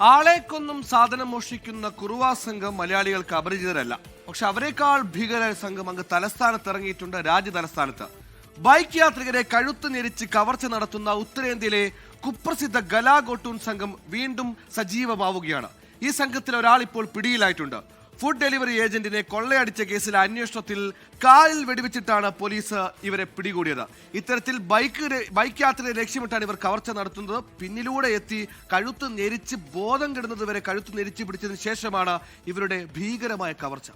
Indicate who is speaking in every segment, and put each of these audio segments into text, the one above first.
Speaker 1: ആളെക്കൊന്നും സാധനം മോഷ്ടിക്കുന്ന കുറുവാ സംഘം മലയാളികൾക്ക് അപരിചിതരല്ല. പക്ഷെ അവരെക്കാൾ ഭീകര സംഘം അങ്ങ് തലസ്ഥാനത്ത് ഇറങ്ങിയിട്ടുണ്ട്. രാജ്യ തലസ്ഥാനത്ത് ബൈക്ക് യാത്രികരെ കഴുത്ത് ഞെരിച്ച് കവർച്ച നടത്തുന്ന ഉത്തരേന്ത്യയിലെ കുപ്രസിദ്ധ ഗലാഗോട്ടൂൺ സംഘം വീണ്ടും സജീവമാവുകയാണ്. ഈ സംഘത്തിൽ ഒരാൾ ഇപ്പോൾ പിടിയിലായിട്ടുണ്ട്. ഫുഡ് ഡെലിവറി ഏജന്റിനെ കൊള്ളയടിച്ച കേസിലെ അന്വേഷണത്തിൽ കാലിൽ വെടിവെച്ചിട്ടാണ് പോലീസ് ഇവരെ പിടികൂടിയത്. ഇത്തരത്തിൽ ബൈക്ക് യാത്രയെ ലക്ഷ്യമിട്ടാണ് ഇവർ കവർച്ച നടത്തുന്നത്. പിന്നിലൂടെ എത്തി കഴുത്ത് ഞെരിച്ച് ബോധം കെടുന്നത് വരെ കഴുത്ത് ഞെരിച്ച് പിടിച്ചതിന് ശേഷമാണ് ഇവരുടെ ഭീകരമായ കവർച്ച.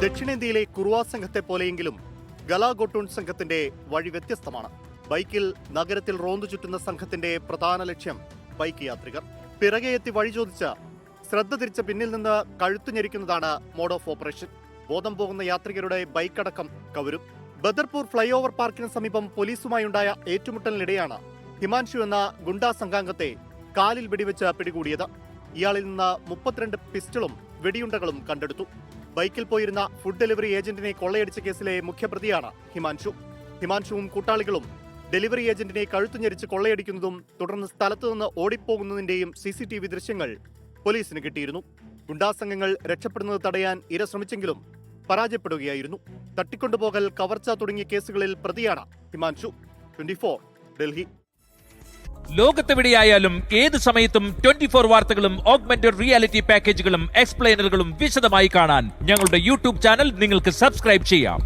Speaker 2: ദക്ഷിണേന്ത്യയിലെ കുറുവാ സംഘത്തെ പോലെയെങ്കിലും ഗലാഗോട്ടൂൺ സംഘത്തിന്റെ വഴി വ്യത്യസ്തമാണ്. ബൈക്കിൽ നഗരത്തിൽ റോന്തു ചുറ്റുന്ന സംഘത്തിന്റെ പ്രധാന ലക്ഷ്യം ബൈക്ക് യാത്രികർ. പിറകെ എത്തി വഴി ചോദിച്ച് ശ്രദ്ധ തിരിച്ച പിന്നിൽ നിന്ന് കഴുത്തു ഞെരിക്കുന്നതാണ് മോഡ് ഓഫ് ഓപ്പറേഷൻ. ബോധം പോകുന്ന യാത്രികരുടെ ബൈക്കടക്കം കവരും. ബദർപൂർ ഫ്ലൈ ഓവർ പാർക്കിന് സമീപം പോലീസുമായുണ്ടായ ഏറ്റുമുട്ടലിനിടെയാണ് ഹിമാൻഷു എന്ന ഗുണ്ടാ സംഘാംഗത്തെ കാലിൽ വെടിവെച്ച് പിടികൂടിയത്. ഇയാളിൽ നിന്ന് 32 പിസ്റ്റളും വെടിയുണ്ടകളും കണ്ടെടുത്തു. ബൈക്കിൽ പോയിരുന്ന ഫുഡ് ഡെലിവറി ഏജന്റിനെ കൊള്ളയടിച്ച കേസിലെ മുഖ്യപ്രതിയാണ് ഹിമാൻഷു. ഹിമാൻഷുവും കൂട്ടാളികളും ഡെലിവറി ഏജന്റിനെ കഴുത്തുഞെരിച്ച് കൊള്ളയടിക്കുന്നതും തുടർന്ന് സ്ഥലത്തു നിന്ന് ഓടിപ്പോകുന്നതിന്റെയും CCTV ദൃശ്യങ്ങൾ പോലീസിന് കിട്ടിയിരുന്നു. ഗുണ്ടാസംഘങ്ങൾ രക്ഷപ്പെടുന്നത് തടയാൻ ഇര ശ്രമിച്ചെങ്കിലും പരാജയപ്പെടുകയായിരുന്നു. തട്ടിക്കൊണ്ടുപോകൽ, കവർച്ച തുടങ്ങിയ കേസുകളിൽ പ്രതിയാണ് ഹിമാൻഷു. 24 ഡൽഹി.
Speaker 3: ലോകത്തെവിടെയായാലും ഏത് സമയത്തും 24 വാർത്തകളും ഓഗ്മെന്റഡ് റിയാലിറ്റി പാക്കേജുകളും എക്സ്പ്ലെയിനറുകളും വിശദമായി കാണാൻ ഞങ്ങളുടെ യൂട്യൂബ് ചാനൽ നിങ്ങൾക്ക് സബ്സ്ക്രൈബ് ചെയ്യാം.